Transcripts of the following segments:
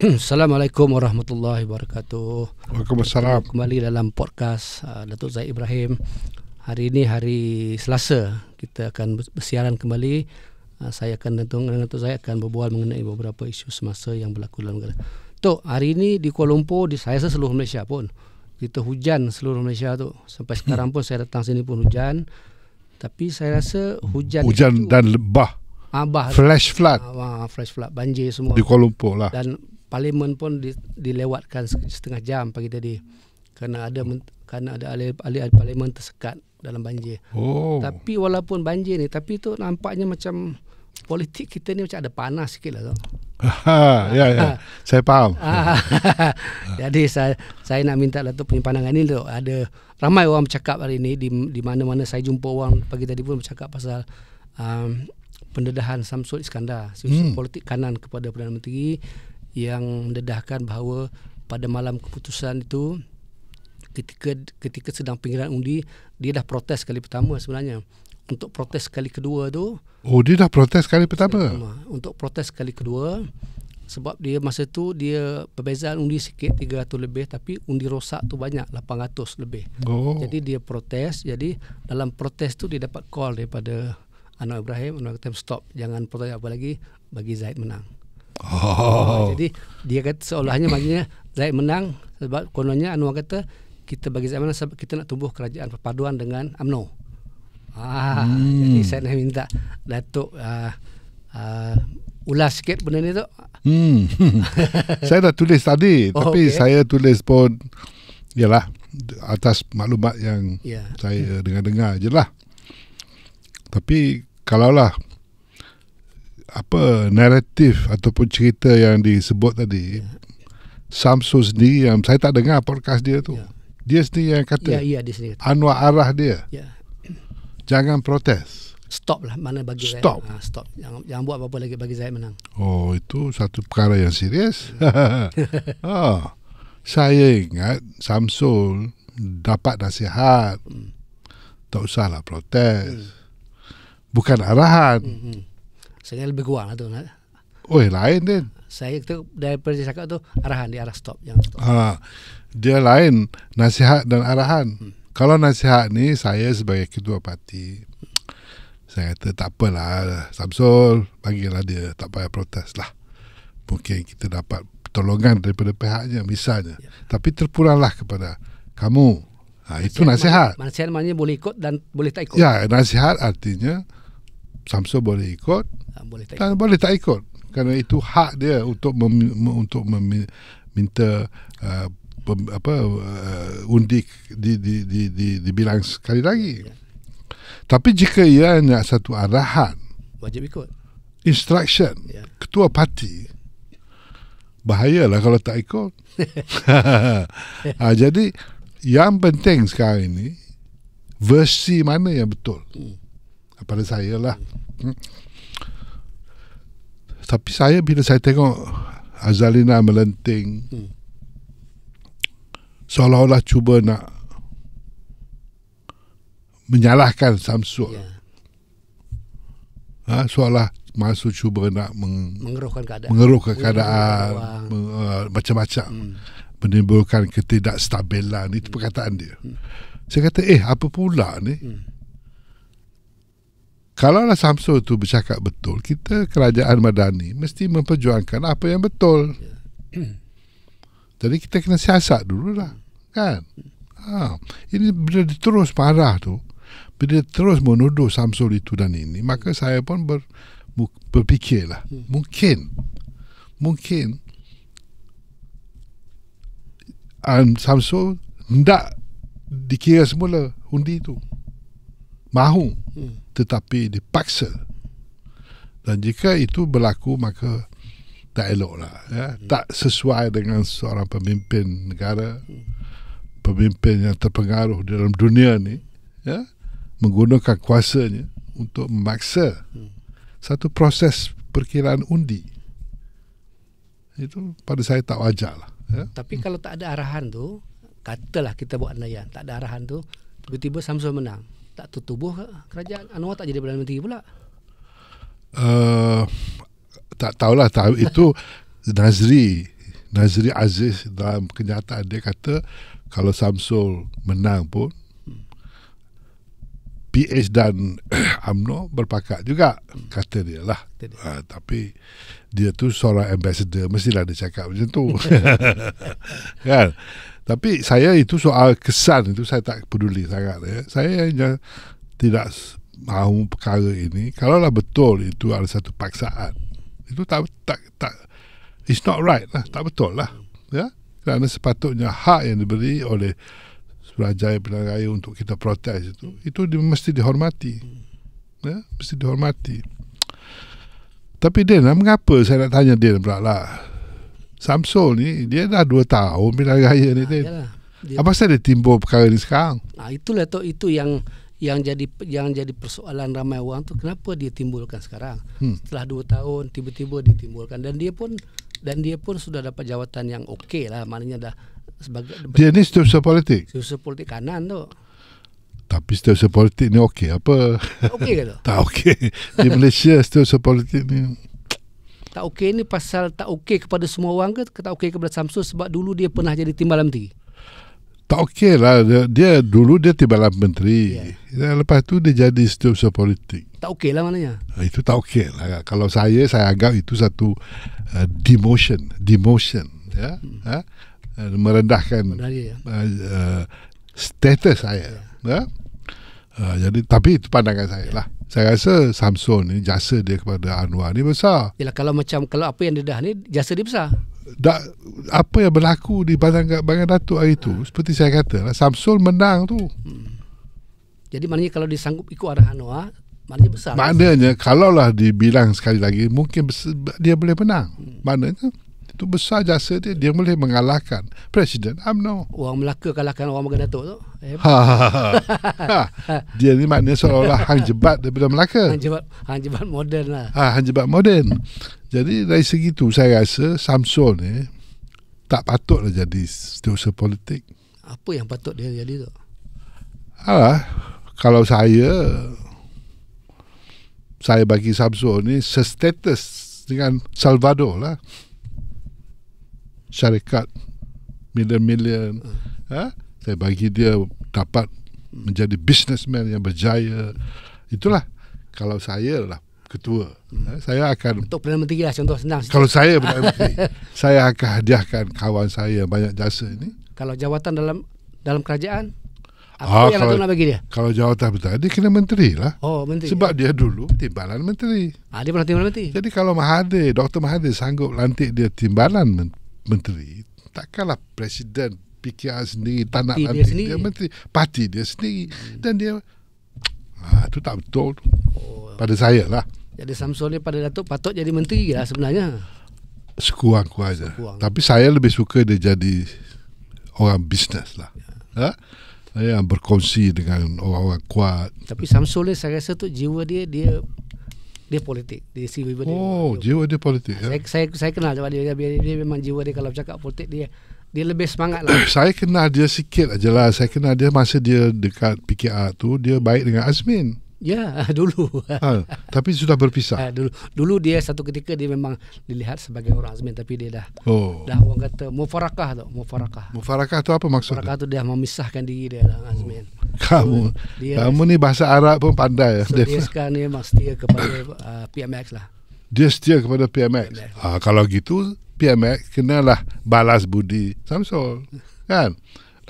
Assalamualaikum warahmatullahi wabarakatuh. Waalaikumsalam. Kembali dalam podcast Datuk Zaid Ibrahim. Hari ini hari Selasa, kita akan bersiaran kembali. Saya akan dengan Datuk Zaid akan berbual mengenai beberapa isu semasa yang berlaku dalam negara. Tok, hari ini di Kuala Lumpur, saya rasa seluruh Malaysia pun, kita hujan seluruh Malaysia tu. Sampai sekarang pun saya datang sini pun hujan. Tapi saya rasa hujan dan lebah. Flash flood. Flash flood, banjir semua. Di Kuala Lumpur lah. Dan parlimen pun dilewatkan setengah jam pagi tadi. Kerana ada ahli parlimen tersekat dalam banjir. Tapi walaupun banjir ni, tapi tu nampaknya macam politik kita ni macam ada panas sikit lah tu. Ya. Saya faham. Jadi saya nak minta Datuk punya pandangan ni tu. Ada ramai orang bercakap hari ni di mana-mana saya jumpa orang pagi tadi pun bercakap pasal pendedahan Samsul Iskandar, politik kanan kepada Perdana Menteri, yang mendedahkan bahawa pada malam keputusan itu, ketika sedang pinggiran undi, dia dah protes kali pertama sebenarnya. Untuk protes kali kedua tu, dia dah protes kali pertama. Untuk protes kali kedua, sebab dia masa tu dia perbezaan undi sikit 300 lebih, tapi undi rosak tu banyak 800 lebih. Jadi dia protes. Jadi dalam protes tu dia dapat call daripada Anwar Ibrahim. Anwar kata stop, jangan protes apa lagi, bagi Zaid menang. Jadi dia kata seolahnya maknanya Zaid menang sebab kononnya Anwar kata kita bagi Zaid menang sebab kita nak tumbuh kerajaan perpaduan dengan UMNO. Jadi saya nak minta Datuk ulas sikit benda ni tu. Saya dah tulis tadi, tapi saya tulis pun ialah atas maklumat yang saya dengar-dengar je lah. Tapi kalaulah naratif ataupun cerita yang disebut tadi, Samsul sendiri, yang saya tak dengar podcast dia tu, dia sendiri yang kata, dia sendiri kata, Anwar arah dia, jangan protes, stop lah, mana bagi stop. Zaid, stop, jangan buat apa-apa lagi bagi Zaid menang. Itu satu perkara yang serius. Saya ingat Samsul dapat nasihat, tak usahlah protes, bukan arahan. Saya lebih kurang lah tu. Lain dia. Saya tu daripada dia cakap tu, arahan, dia arah stop, jangan stop. Dia lain, nasihat dan arahan. Kalau nasihat ni, saya sebagai ketua parti, saya kata tak apalah Samsul, bagilah dia, tak payah protes lah. Mungkin kita dapat pertolongan daripada pihaknya misalnya. Tapi terpulanglah kepada kamu. Itu nasihat. Nasihat maknanya boleh ikut dan boleh tak ikut. Ya, nasihat artinya Samsul boleh ikut dan boleh tak ikut. Kerana itu hak dia untuk meminta undi dibilang sekali lagi. Tapi jika ia nak satu arahan, wajib ikut instruction ketua parti, bahayalah kalau tak ikut. Jadi yang penting sekarang ini versi mana yang betul, pada saya lah. Tapi bila saya tengok Azalina melenting, seolah-olah cuba nak menyalahkan Samsul, seolah masuk cuba nak mengeruhkan keadaan, macam-macam, menimbulkan ketidakstabilan. Itu perkataan dia. Saya kata apa pula ni? Kalaulah Samsul tu bercakap betul, kita kerajaan madani mesti memperjuangkan apa yang betul. Jadi kita kena siasat dululah, kan? Ini bila dia terus marah tu, bila dia terus menuduh Samsul itu dan ini, maka saya pun berfikirlah, mungkin Samsul hendak dikira semula undi itu, mahu, tetapi dipaksa. Dan jika itu berlaku, maka tak elok lah, tak sesuai dengan seorang pemimpin negara, pemimpin yang terpengaruh dalam dunia ni, menggunakan kuasanya untuk memaksa satu proses perkiraan undi. Itu pada saya tak wajar lah. Tapi kalau tak ada arahan tu, katalah kita buat andaian, tak ada arahan tu, tiba-tiba Samsul menang, tak tertubuh kerajaan Anwar tak jadi Perdana Menteri pula. Tak tahulah, itu Nazri Nazri Aziz dalam kenyataan dia kata kalau Samsul menang pun PH dan UMNO berpakat juga, kata dia lah. Tapi dia tu seorang ambassador, mestilah dia cakap macam tu. Kan? Tapi saya itu soal kesan itu saya tak peduli sangat. Saya hanya tidak mahu perkara ini. Kalaulah betul itu adalah satu paksaan, itu tak it's not right lah, tak betul lah. Ya? Kerana sepatutnya hak yang diberi oleh Suruhanjaya Pilihan Raya untuk kita protes itu mesti dihormati. Ya? Mesti dihormati. Tapi Din, mengapa saya nak tanya Din pula lah? Samsul ni dia dah 2 tahun pilihan raya ni Din. Apa sahaja dia timbul perkara ni sekarang? Itulah tu, itu yang jadi persoalan ramai orang tu, kenapa dia timbulkan sekarang? Setelah 2 tahun tiba-tiba ditimbulkan, dan dia pun sudah dapat jawatan yang okey lah, maknanya dah sebagai dia ni setiausaha politik. Setiausaha politik kanan tu. Tapi setiausaha politik ni okey apa? Okey ke tu? Tak okey. Di Malaysia setiausaha politik ni tak okey ni pasal tak okey kepada semua orang ke tak okey kepada Samsul sebab dulu dia pernah jadi timbalan menteri? Tak okey lah. Dia dulu dia timbalan menteri. Dan lepas tu dia jadi setiausaha politik. Tak okey lah maknanya. Itu tak okey lah. Kalau saya anggap itu satu demotion ya. Merendahkan status saya. Ya. Jadi tapi itu pandangan saya lah. Saya rasa Samsul ni jasa dia kepada Anwar ni besar. Yalah, kalau apa yang dia dah ni jasa dia besar. Apa yang berlaku di Bangan Datuk hari itu, seperti saya kata lah, Samsul menang tu. Jadi maknanya kalau disanggup ikut arah Anwar, maknanya besar. Maknanya kalaulah dibilang sekali lagi mungkin dia boleh menang. Maknanya itu besar jasa dia. Dia boleh mengalahkan Presiden UMNO. Orang Melaka kalahkan orang Bangan Datuk tu. Dia ni maknanya seolah-olah hang jebat daripada Melaka. Hang jebat moden lah. Hang jebat moden. Jadi dari segi tu saya rasa Samsul ni tak patutlah jadi setiausaha politik. Apa yang patut dia jadi tu? Kalau saya bagi Samsul ni sestatus dengan Salvador lah. Syarikat million-million. Saya bagi dia dapat menjadi businessman yang berjaya. Itulah kalau saya lah ketua. Saya akan untuk Perdana Menteri lah, contoh senang. Kalau saya Perdana Menteri, saya akan hadiahkan kawan saya yang banyak jasa ini. Kalau jawatan dalam kerajaan, apa yang nak bagi dia? Kalau jawatan betul, dia kena menteri lah. Oh, menteri. Sebab dia dulu timbalan menteri. Dia pernah timbalan menteri. Jadi kalau Dr. Mahathir sanggup lantik dia timbalan menteri, takkanlah Presiden PKR sendiri tak nak lantik dia menteri. Parti dia sendiri. Dan dia itu tak betul pada saya lah. Jadi Samsul ni pada Datuk patut jadi menteri lah sebenarnya. Sekurang-kurangnya. Tapi saya lebih suka dia jadi orang bisnes lah. Yang berkongsi dengan orang-orang kuat. Tapi Samsul ni saya rasa tu jiwa dia politik. Dia jiwa dia politik. Saya kenal sebab dia memang jiwa dia kalau bercakap politik dia lebih semangat lah. Saya kenal dia sikit aja lah. Saya kenal dia masa dia dekat PKR tu, dia baik dengan Azmin. Ya, dulu. Tapi sudah berpisah. Dulu dia satu ketika dia memang dilihat sebagai orang Azmin, tapi dia dah orang kata mufarakah tu. Mufarakah tu apa maksudnya? Mufarakah tu dia memisahkan diri dia dengan Azmin. Kamu ni bahasa Arab pun pandai. So dia sekarang ni memang setia kepada PMX lah. Dia setia kepada PMX. Kalau gitu PMX kenalah balas budi Samsul. Kan?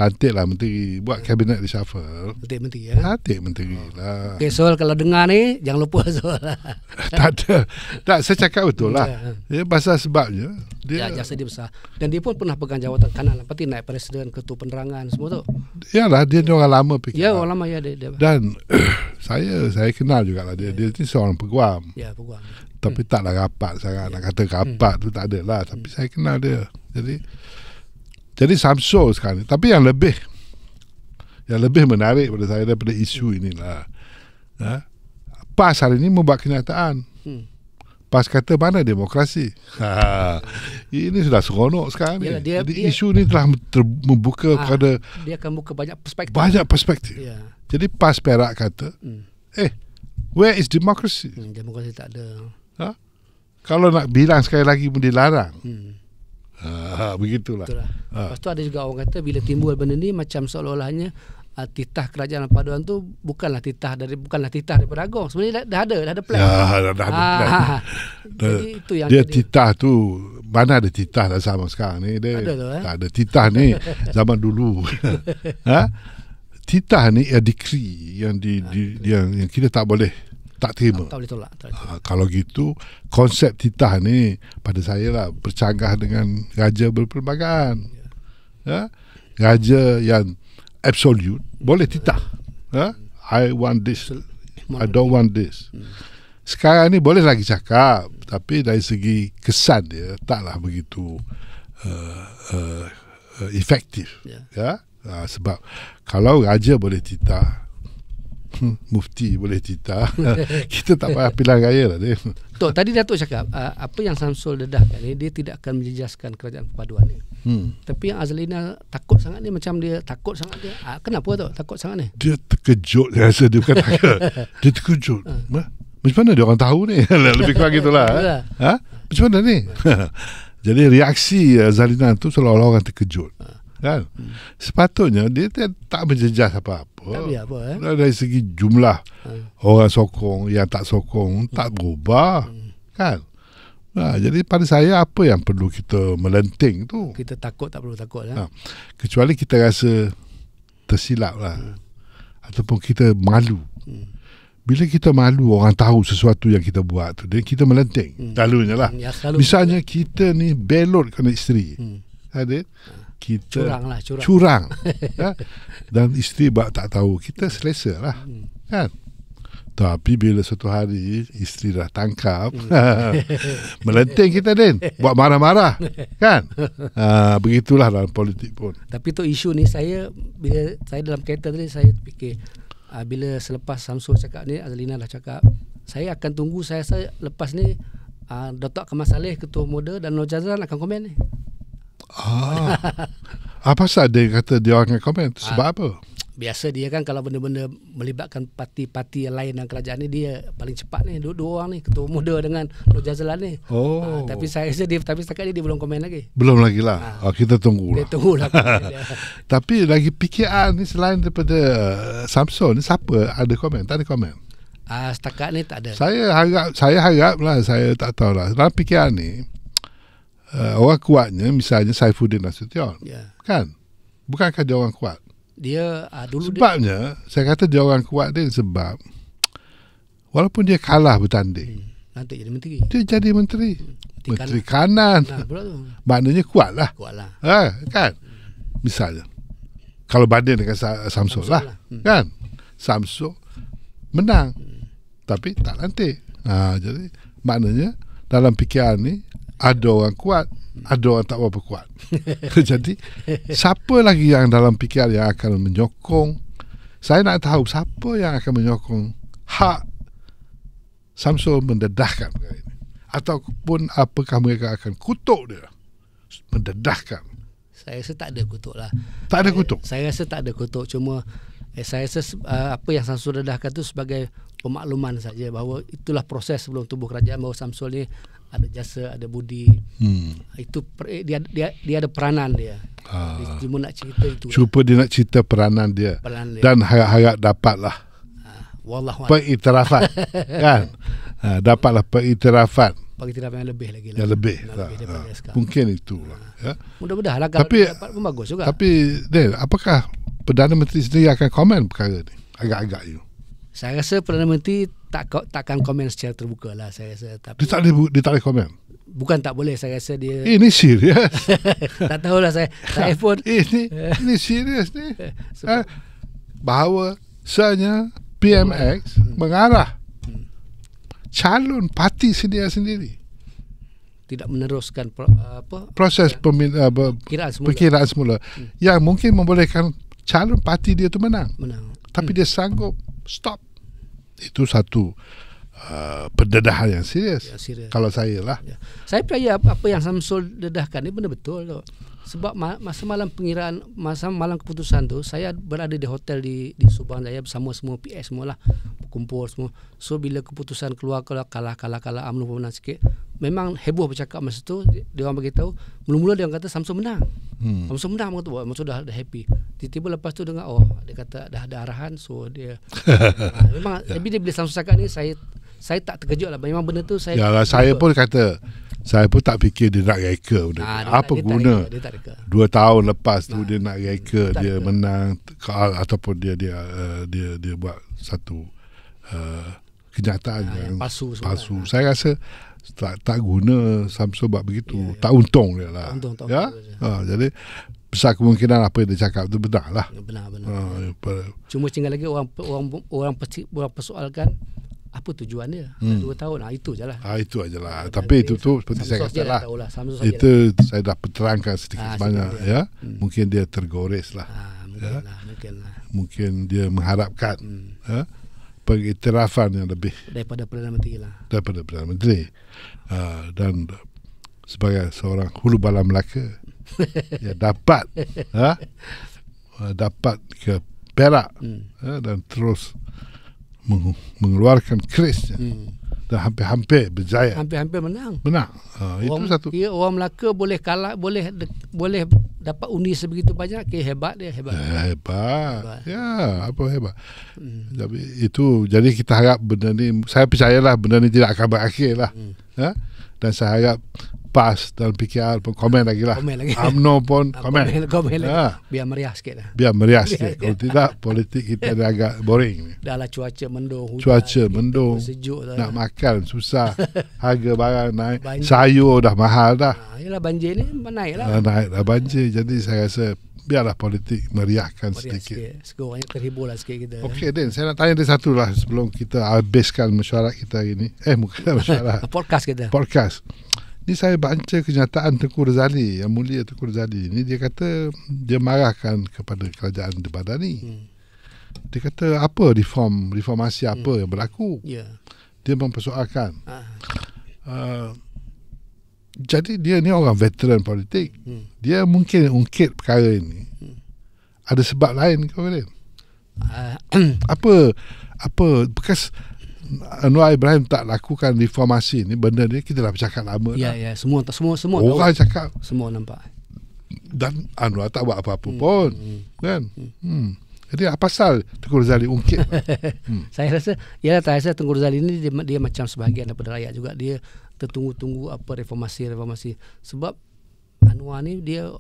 Lantiklah menteri, buat kabinet reshuffle. Menteri ya. Lantik menteri lah. Okay, Sol, kalau dengar ni jangan lupa Sol. Tak, saya cakap betul lah. Dia pasal sebabnya jasa dia besar. Dan dia pun pernah pegang jawatan kanan, lepas tu naik presiden, ketua penerangan semua tu. Yalah, dia ni orang lama PKR. Ya, orang lama ya dia. Dan saya kenal jugalah dia. Dia ni seorang peguam. Ya, peguam. Tapi taklah rapat sangat. Nak kata rapat tu tak ada lah. Tapi saya kenal dia. Jadi Samsul sekarang ni. Tapi yang lebih menarik pada saya daripada isu inilah, PAS hari ini membuat kenyataan. PAS kata mana demokrasi. Ini sudah seronok sekarang ni. Jadi isu ni telah membuka kepada, dia akan buka banyak perspektif. Jadi PAS Perak kata, where is democracy? Demokrasi tak ada. Kalau nak bilang sekali lagi pun dilarang. Begitulah. Lepas tu ada juga orang kata bila timbul benda ni macam seolah-olahnya titah kerajaan paduan tu bukanlah titah daripada Agong. Sebenarnya dah ada plan. Ya, dah ada plan. Jadi itu yang dia titah tu, mana ada titah dah sama sekarang ni. Dia tak ada titah ni zaman dulu. Titah ni decree yang yang kita tak boleh tak terima. Tak boleh tolak. Kalau gitu konsep titah ni pada saya lah bercanggah dengan raja berperlembagaan. Raja yang absolute boleh titah. I want this, I don't want this. Sekarang ni boleh lagi cakap, tapi dari segi kesan dia taklah begitu efektif. Sebab kalau raja boleh titah, mufti boleh titah, kita tak payah pilihan raya lah dia. Tok, tadi Datuk cakap apa yang Samsul dedahkan ni, dia tidak akan menjejaskan kerajaan perpaduan ni. Tapi yang Azalina takut sangat ni, macam dia takut sangat dia. Kenapa Tok takut sangat ni? Dia terkejut, saya rasa dia bukan takut. Dia terkejut. Macam mana dia orang tahu ni? Lebih kurang gitulah. Macam mana ni? Jadi reaksi Azalina tu seolah-olah orang terkejut. Kan? Sepatutnya dia tak menjejas apa-apa. Dari segi jumlah orang sokong, yang tak sokong tak berubah. Kan? Jadi pada saya apa yang perlu kita melenting tu? Kita takut tak perlu takut. Kecuali kita rasa tersilap lah. Ataupun kita malu. Bila kita malu orang tahu sesuatu yang kita buat tu, dan kita melenting. Selalunya lah. Misalnya kita ni belot kena isteri. Ada? Kita curang. Dan isteri tak tahu, kita selesa lah. Kan? Tapi bila satu hari isteri dah tangkap, melenting kita Din, buat marah-marah. Kan? Begitulah dalam politik pun. Tapi tu isu ni bila saya dalam kereta tadi, saya fikir bila selepas Samsul cakap ni, Azalina dah cakap, saya akan tunggu, saya lepas ni Datuk Kamal Saleh, Ketua Muda, dan Nur Jazlan akan komen ni. Apa pasal dia kata dia akan komen? Sebab apa? Biasa dia kan kalau benda-benda melibatkan parti-parti yang lain dalam kerajaan ni, dia paling cepat ni, dua orang ni, Ketua Muda dengan Nur Jazlan ni. Tapi saya rasa tapi setakat ni dia belum komen lagi. Belum lagi lah. Kita tunggulah. Tapi lagi PKR ni selain daripada Samsul ni, siapa ada komen? Tak ada komen. Setakat ni tak ada. Saya harap lah, saya tak tahulah. Dalam PKR ni orang kuatnya misalnya Saifuddin Nasution. Kan? Bukankah dia orang kuat? Dia sebabnya saya kata dia orang kuat dia sebab walaupun dia kalah bertanding, nanti jadi menteri. Dia jadi menteri kanan. Maknanya kuat lah. Kan? Misalnya kalau banding dengan Samsul lah. Kan? Samsul menang tapi tak lantik. Jadi maknanya dalam PKR ni ada orang kuat, ada orang tak berapa kuat. Jadi siapa lagi yang dalam PKR yang akan menyokong? Saya nak tahu siapa yang akan menyokong hak Samsul mendedahkan perkara ini, ataupun apakah mereka akan kutuk dia mendedahkan? Saya rasa tak ada kutuk lah. Tak ada kutuk? Saya rasa tak ada kutuk. Cuma saya rasa apa yang Samsul dedahkan tu sebagai pemakluman saja, bahawa itulah proses sebelum tubuh kerajaan, bahawa Samsul ni ada jasa, ada budi. Itu dia ada peranan dia. Dia cuma nak cerita itu. Cuba dia nak cerita peranan dia. Dan harap-harap dapatlah pengiktirafan. Kan? Dapatlah pengiktirafan. Pengiktirafan yang lebih lagi lah. Yang lebih. Mungkin itu lah. Mudah-mudahan lah, kalau dia dapat pun bagus juga. Tapi Din, apakah Perdana Menteri sendiri akan komen perkara ni? Agak-agak you. Saya rasa Perdana Menteri takkan komen secara terbuka lah, saya rasa. Tapi dia tak boleh komen? Bukan tak boleh, saya rasa dia... Ini serius? Tak tahulah saya pun... Ini serius ni. Bahawa sebenarnya PMX mengarah calon parti sendiri. Tidak meneruskan proses perkiraan semula. Yang mungkin membolehkan calon parti dia tu menang. Tapi dia sanggup stop. Itu satu pendedahan yang serius. Kalau saya lah. Saya percaya apa yang Samsul dedahkan ni benda betul tu. Sebab masa malam pengiraan, masa malam keputusan tu, saya berada di hotel di Subang Jaya bersama semua PS semualah. kumpul semua. So bila keputusan keluar kalah UMNO menang sikit, memang heboh bercakap masa tu. Dia orang beritahu, mula-mula dia orang kata Samsul menang. Samsul menang, maksud dah happy. Tiba-tiba lepas tu dengar dia kata dah ada arahan, so dia memang. Tapi dia bila Samsul cakap ni, saya tak terkejut lah. Memang benda tu saya saya pun kata, saya pun tak fikir dia nak reka benda. Apa guna 2 tahun lepas tu dia nak reka, dia menang ataupun dia buat satu kenyataan yang palsu. Saya rasa tak guna Samsul buat begitu. Tak untung dia lah. Ya? Jadi besar kemungkinan apa yang dia cakap tu benar lah. Benar. Cuma tinggal lagi orang persoalkan apa tujuan dia 2 tahun. Itu je lah. Itu aja lah. Tapi itu tu seperti saya kata lah. Itu saya dah terangkan sedikit sebanyak. Ya? Mungkin dia tergores lah. Mungkin dia mengharapkan pengiktirafan yang lebih daripada Perdana Menteri lah. Daripada Perdana Menteri. Dan sebagai seorang hulu bala Melaka yang dapat ke Perak dan terus mengeluarkan kerisnya dan hampir-hampir berjaya. Hampir-hampir menang. Itu satu. Orang Melaka boleh kalah, boleh dapat undi sebegitu banyak. Hebat dia. Hebat. Ya, apa hebat. Jadi kita harap benda ni, saya percayalah benda ni tidak akan berakhir lah. Dan saya harap PAS dan PKR pun komen lagi lah. UMNO pun komen lagi. Biar meriah sikit lah. Kalau tidak, politik kita dah agak boring. Dah lah cuaca mendung, sejuk, nak makan susah. Harga barang naik, sayur dah mahal dah. Yelah, banjir ni naik lah. Naik dah banjir. Jadi saya rasa biarlah politik meriahkan sedikit. Sekurangnya terhibur lah sikit kita. Okey, Din, saya nak tanya dia satu lah sebelum kita habiskan mesyuarat kita hari ni. Bukan mesyuarat. Podcast. Ni saya baca kenyataan Tengku Razali, Yang Mulia Tengku Razali ni. Dia kata dia marahkan kepada kerajaan di Madani. Dia kata apa reformasi apa yang berlaku. Dia mempersoalkan. Jadi dia ni orang veteran politik. Dia mungkin ungkit perkara ini. Ada sebab lain ke dia? Apa bekas Anwar Ibrahim tak lakukan reformasi ni, benda ni kita dah bercakap lama dah. Ya, semua orang tahu. Cakap. Semua nampak. Dan Anwar tak buat apa-apa pun. Kan? Jadi apa pasal Tengku Razali ungkit? Saya rasa Tengku Razali ni dia macam sebahagian daripada rakyat juga. Dia tertunggu-tunggu apa reformasi. Sebab Anwar ni dia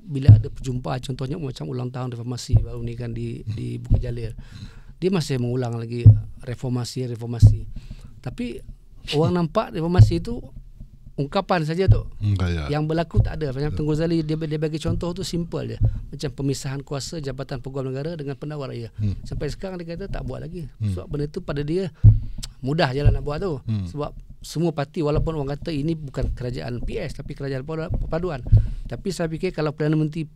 bila ada perjumpaan, contohnya macam ulang tahun reformasi baru ni kan di Bukit Jalil, dia masih mengulang lagi reformasi. Tapi orang nampak reformasi itu ungkapan saja tu. Yang berlaku tak ada. Macam Tengku Razali dia bagi contoh tu simple je. Macam pemisahan kuasa Jabatan Peguam Negara dengan Pendakwa Raya. Sampai sekarang dia kata tak buat lagi. Sebab benda tu pada dia mudah je lah nak buat tu. Sebab semua parti, walaupun orang kata ini bukan kerajaan PS tapi kerajaan perpaduan, tapi saya fikir kalau Perdana Menteri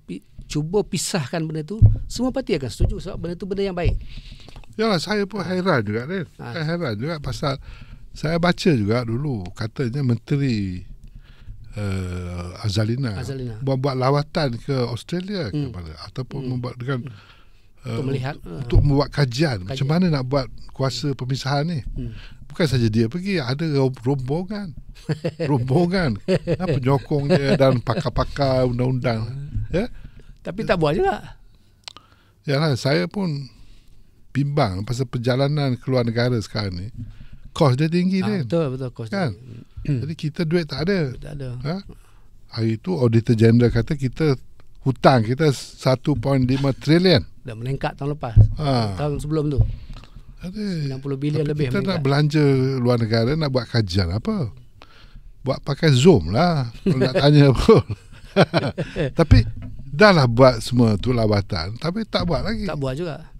cuba pisahkan benda tu, semua parti akan setuju sebab benda tu benda yang baik. Yalah, saya pun hairan juga Din. Saya hairan juga pasal saya baca juga dulu katanya Menteri Azalina buat lawatan ke Australia ataupun membuat dengan untuk membuat kajian macam mana nak buat kuasa pemisahan ni. Bukan saja dia pergi, ada rombongan penyokong dia dan pakar-pakar undang-undang. Tapi tak buat juga. Yalah, saya pun bimbang pasal perjalanan keluar negara sekarang ni. Kos dia tinggi dia. Betul kos kan? Jadi kita duit tak ada. Hari tu Auditor General kata kita hutang kita 1.5 trilion. Dah meningkat tahun lepas. Tahun sebelum tu 90 bilion lebih. Kita nak belanja luar negara, nak buat kajian apa? Buat pakai Zoom lah. Kalau nak tanya pun. Tapi dah lah buat semua tu lawatan, tapi tak buat lagi. Tak buat juga.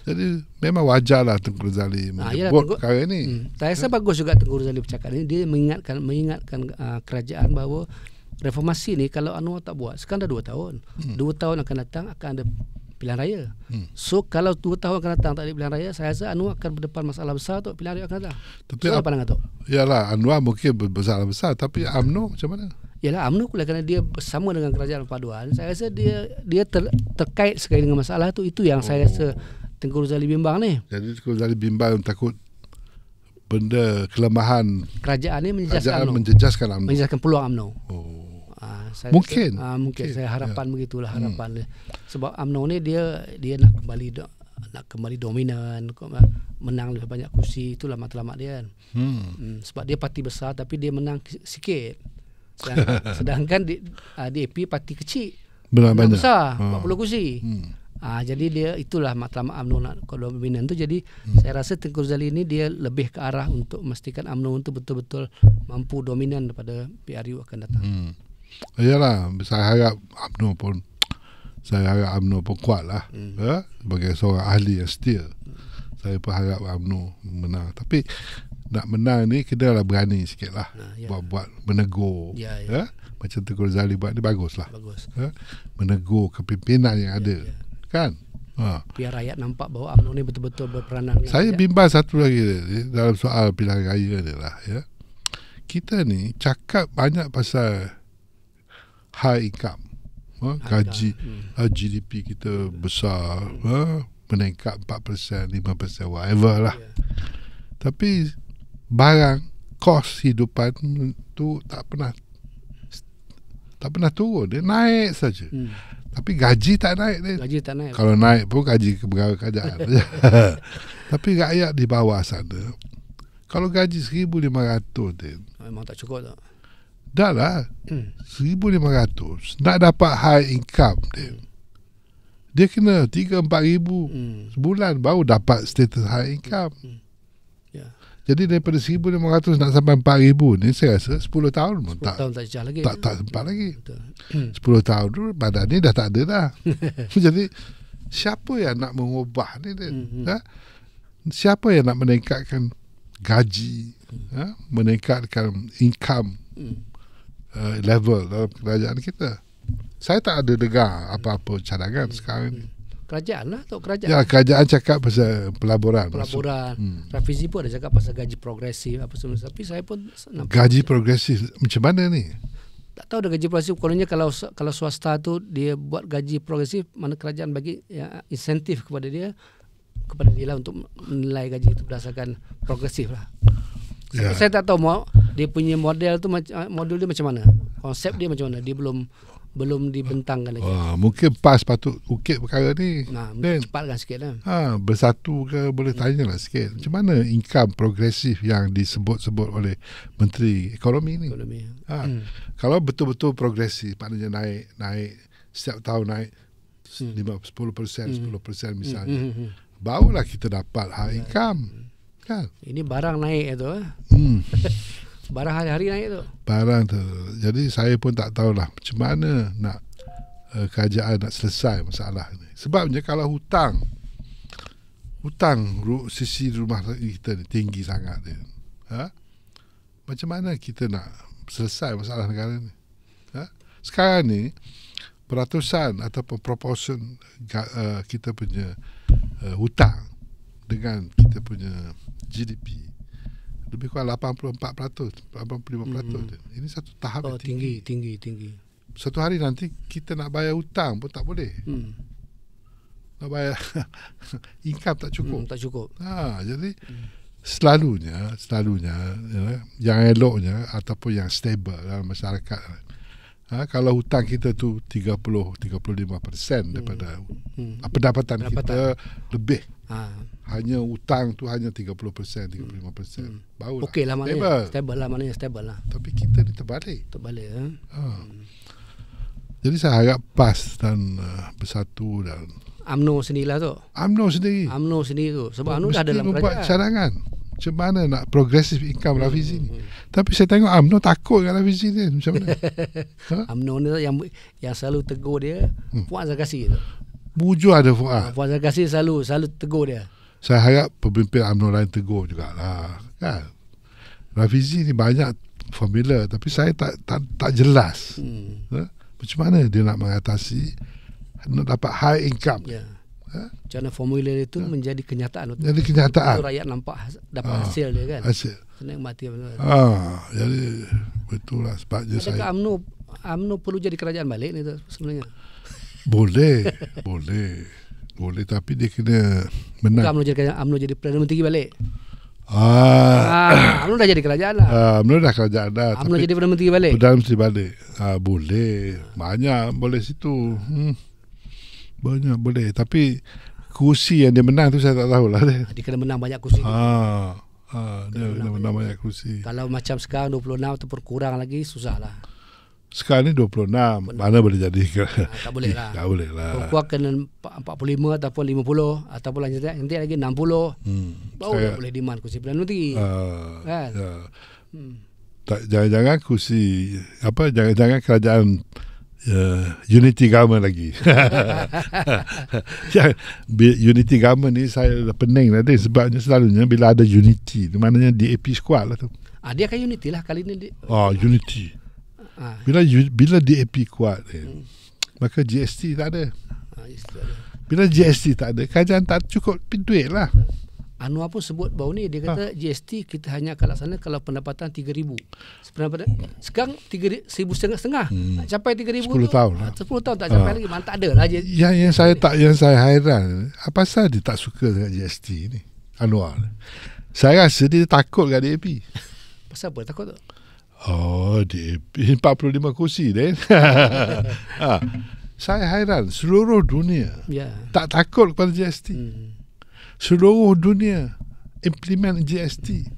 Jadi memang wajar lah Tengku Razali menyebut perkara ni. Saya rasa bagus juga Tengku Razali bercakap ni. Dia mengingatkan kerajaan bahawa reformasi ni kalau Anwar tak buat, sekarang dah 2 tahun. 2 tahun akan datang akan ada pilihan raya. So kalau 2 tahun akan datang tak ada pilihan raya, saya rasa Anwar akan berdepan masalah besar tu pilihan raya akan datang. Tapi apa pandangan tu? Yalah, Anwar mungkin bermasalah besar, tapi UMNO macam mana? Yalah, UMNO pula kerana dia bersama dengan kerajaan perpaduan. Saya rasa dia terkait sekali dengan masalah tu. Itu yang saya rasa Tengku Razali bimbang ni. Jadi Tengku Razali bimbang takut benda kelemahan Kerajaan ni menjejaskan UMNO. Menjejaskan peluang UMNO. Mungkin saya harapan begitulah harapan dia. Sebab UMNO ni dia nak kembali dominan, menang lebih banyak kursi, itulah matlamat dia kan. Sebab dia parti besar tapi dia menang sikit. Sedangkan di AP parti kecil, menang besar 40 kursi. Jadi dia itulah matlamat UMNO nak dominan tu. Jadi saya rasa Tengku Razali ni dia lebih ke arah untuk memastikan UMNO itu betul-betul mampu dominan daripada PRU akan datang. Yalah, saya harap UMNO pun kuat lah. Sebagai seorang ahli yang setia, saya pun harap UMNO menang. Tapi nak menang ni kena lah berani sikit lah. Buat menegur. Macam Tengku Razali buat ni bagus lah. Menegur kepimpinan yang ada. Kan? Biar rakyat nampak bahawa UMNO ni betul-betul berperanan. Saya bimbang satu lagi dalam soal pilihan raya ni lah. Kita ni cakap banyak pasal high income. Gaji GDP kita besar, meningkat 4%, 5%, whatever lah. Tapi barang kos hidupan tu tak pernah turun, dia naik saja. Tapi gaji tak naik dia. Gaji tak naik. Kalau naik pun gaji pegawai kerajaan. Tapi rakyat di bawah sana, kalau gaji 1,500 dia, memang tak cukup tak? Dah lah 1,500 nak dapat high income dia kena 3-4 ribu sebulan baru dapat status high income. Jadi daripada 1,500 nak sampai 4,000 ni saya rasa 10 tahun pun 10 tahun tak jejak lagi. Tak sempat lagi. Betul. 10 tahun dulu badan ni dah tak ada dah. Jadi siapa yang nak mengubah ni siapa yang nak meningkatkan gaji, meningkatkan income level dalam kerajaan kita? Saya tak ada dengar apa-apa cadangan sekarang ni. Kerajaan lah, atau kerajaan. Ya, kerajaan cakap pasal pelaburan. Rafizi pun ada cakap pasal gaji progresif apa semua. Tapi saya pun gaji progresif macam mana ni? Tak tahu dah gaji progresif. Kononnya kalau swasta tu dia buat gaji progresif, mana kerajaan bagi insentif kepada dia lah untuk menilai gaji itu berdasarkan progresif lah. Saya tak tahu dia punya model tu modul dia macam mana, konsep dia macam mana, dia belum dibentangkan lagi. Mungkin PAS patut ukit perkara ni. Cepatkan sikit lah. Bersatu ke boleh tanyalah sikit. Macam mana income progresif yang disebut-sebut oleh Menteri Ekonomi ni? Kalau betul-betul progresif, maknanya naik setiap tahun naik 10%, 10% misalnya. Barulah kita dapat high income. Kan? Ini barang naik tu. Barang hari-hari naik tu. Barang tu. Jadi saya pun tak tahulah macam mana nak kerajaan nak selesai masalah ni. Sebabnya kalau hutang sisi rumah kita ni tinggi sangat dia. Macam mana kita nak selesai masalah negara ni? Sekarang ni peratusan ataupun proportion kita punya hutang dengan kita punya GDP lebih kurang 84%, 85%. Ini satu tahap yang tinggi. Satu hari nanti kita nak bayar hutang pun tak boleh. Nak bayar income tak cukup. Jadi selalunya yang eloknya ataupun yang stable dalam masyarakat, kalau hutang kita tu 30-35% daripada pendapatan kita lebih. Hanya hutang tu hanya 30%, 35%. Barulah. Okey lah maknanya. Stable lah. Tapi kita ni terbalik. Jadi saya harap PAS dan Bersatu dan UMNO sendirilah tu. UMNO sendiri tu. Sebab UMNO dah dalam kerajaan. Cadangan. Macam mana nak progressive income Rafizi ni. Tapi saya tengok UMNO takut dengan Rafizi ni. Macam mana? UMNO ni yang selalu tegur dia Fuad Zakasi tu. Bujur ada Fuad. Fuad Zakasi selalu tegur dia. Saya harap pemimpin UMNO lain tegur jugalah. Kan? Rafizi ni banyak formula tapi saya tak jelas. Macam mana dia nak mengatasi, nak dapat high income. Macam mana formula itu menjadi kenyataan. Jadi kenyataan. Itu rakyat nampak dapat hasil dia kan. Hasil. Senang mati. Jadi betul lah sebabnya saya. Adakah UMNO perlu jadi kerajaan balik ni tu sebenarnya? Boleh. Boleh, tapi dia kena menang. UMNO jadi Perdana Menteri balik. UMNO dah jadi kerajaan lah. UMNO dah kerajaan dah. UMNO jadi Perdana Menteri balik. Perdana Menteri balik. Boleh. Banyak boleh situ. Banyak boleh. Tapi kursi yang dia menang tu saya tak tahulah dia. Dia kena menang banyak kursi. Dia kena menang banyak kursi. Kalau macam sekarang 26 ataupun kurang lagi, susah lah. Sekarang ni 26. Mana boleh jadi? Tak boleh lah. Tak boleh lah. Kuat kena 45 ataupun 50 ataupun nanti lagi 60. Baru boleh demand kursi Perdana Menteri. Kan? Jangan-jangan kursi jangan-jangan kerajaan unity government lagi. Unity government ni saya dah pening dah dia, sebabnya selalunya bila ada unity, di mananya DAP squad lah tu. Dia akan unity lah kali ni. Unity. Bila DAP kuat maka GST tak ada. Bila GST tak ada, kerajaan tak cukup duit lah. Anwar pun sebut baru ni, dia kata GST kita hanya akan laksana kalau pendapatan 3,000. Sekarang 1,500 nak capai 3,000 10 tahun lah. 10 tahun tak capai lagi. Mana tak ada lah. Yang saya hairan, apa pasal dia tak suka dengan GST ni, Anwar? Saya rasa dia takut dengan DAP. Pasal apa takut tu? DAP 45 kursi dia. Saya hairan, seluruh dunia tak takut kepada GST. Seluruh dunia implement GST.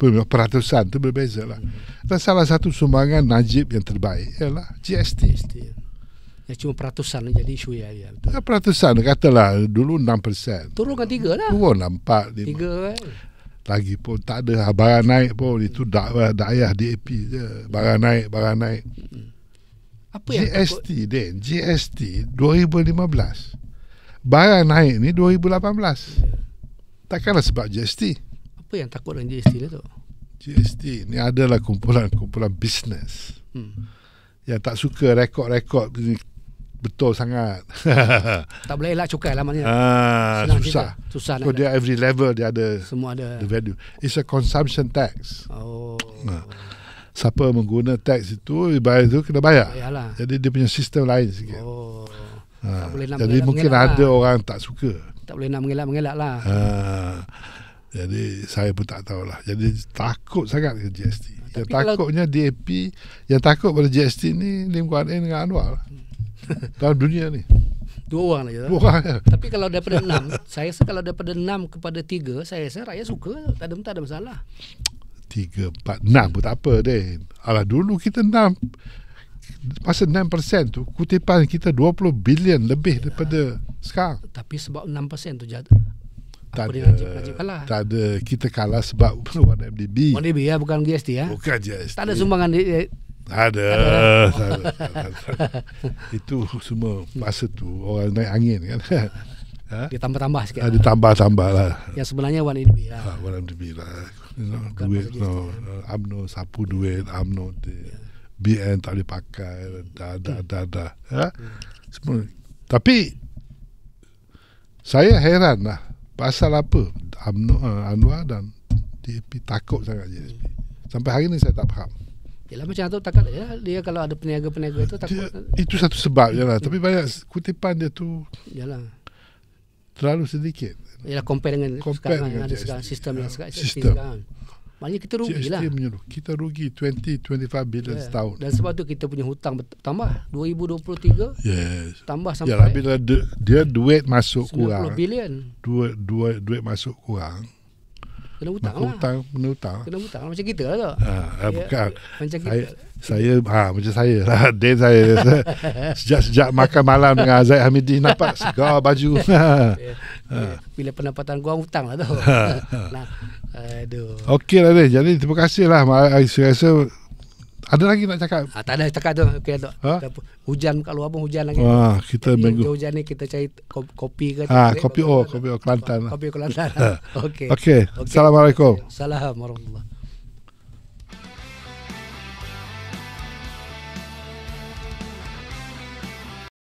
Peratusan tu berbeza lah. Dan salah satu sumbangan Najib yang terbaik ialah GST. Ya, cuma peratusan jadi isu ya. Peratusan katalah dulu 6%. Turun kan 3 lah. Turun 4, 5. 3 kan. Lagi pun tak ada barang naik pun. Itu dakwah DAP je. Barang naik. Apa yang GST din, GST 2015. Barang naik ni 2018. Takkanlah sebab GST. Apa yang takut dengan GST ni tu? GST ni adalah kumpulan bisnes yang tak suka rekod ni betul sangat. Tak boleh elak cukai lah maknanya. Susah So dia every level dia ada, semua ada the value. It's a consumption tax. Siapa mengguna tax itu, bayar itu kena bayar. Yalah. Jadi dia punya sistem lain sikit. Tak boleh nak jadi mungkin ada orang tak suka. Tak boleh nak mengelak lah. Jadi saya pun tak tahulah. Jadi takut sangat dengan GST. Yang takutnya DAP, yang takut pada GST ni Lim Guan Eng dengan Anwar dalam dunia ni. 2 orang aja. 2 orang. Tapi kalau daripada 6, saya rasa kalau daripada 6 kepada 3, saya rasa rakyat suka. Tak ada masalah. 3, 4, 6 pun tak apa deh. Alah dulu kita 6. Masa 6% tu kutipan kita 20 bilion lebih daripada sekarang. Tapi sebab 6% tu jatuh. Tak ada, Najib kalah. Tak ada, kita kalah sebab 1MDB. 1MDB ya, bukan GST ya. Bukan GST. Tak ada sumbangan ada. Itu semua masa tu orang naik angin kan. Ditambah-tambah sikit. Ditambah-tambah lah. Yang sebenarnya 1MDB lah. 1MDB lah. Duit UMNO sapu duit UMNO BN tak boleh pakai, dah. Semua. Tapi saya heran lah pasal apa Anwar dan DAP takut sangat GSP. Sampai hari ni saya tak faham. Yalah macam tu takut dia kalau ada peniaga-peniaga itu takut. Itu satu sebab je lah. Tapi banyak kutipan dia tu terlalu sedikit. Yalah compare dengan sekarang yang ada sekarang sistem yang sekarang. Maknanya kita rugi lah. Kita rugi 20-25 bilion setahun. Dan sebab tu kita punya hutang tambah 2023. Yes. Tambah sampai. Yalah, bila dia duit masuk 90 kurang. 90 bilion. Duit masuk kurang. Kena hutang lah. Kena hutang lah. Macam kita lah tu. Bukan. Macam kita. Saya macam saya lah. Dan saya sejak makan malam dengan Zaid Hamidi nampak segar baju. Bila pendapatan gua hutang lah tu. Aduh. Okey lah deh. Jadi terima kasih lah. Saya rasa ada lagi nak cakap? Tak ada cakap tu. Okay, tu. Hujan kat luar pun hujan lagi. Kita minggu hujan ni kita cari kopi ke? Kopi Kelantan. Kopi Kelantan. Okey. Okey. Assalamualaikum. Assalamualaikum warahmatullahi.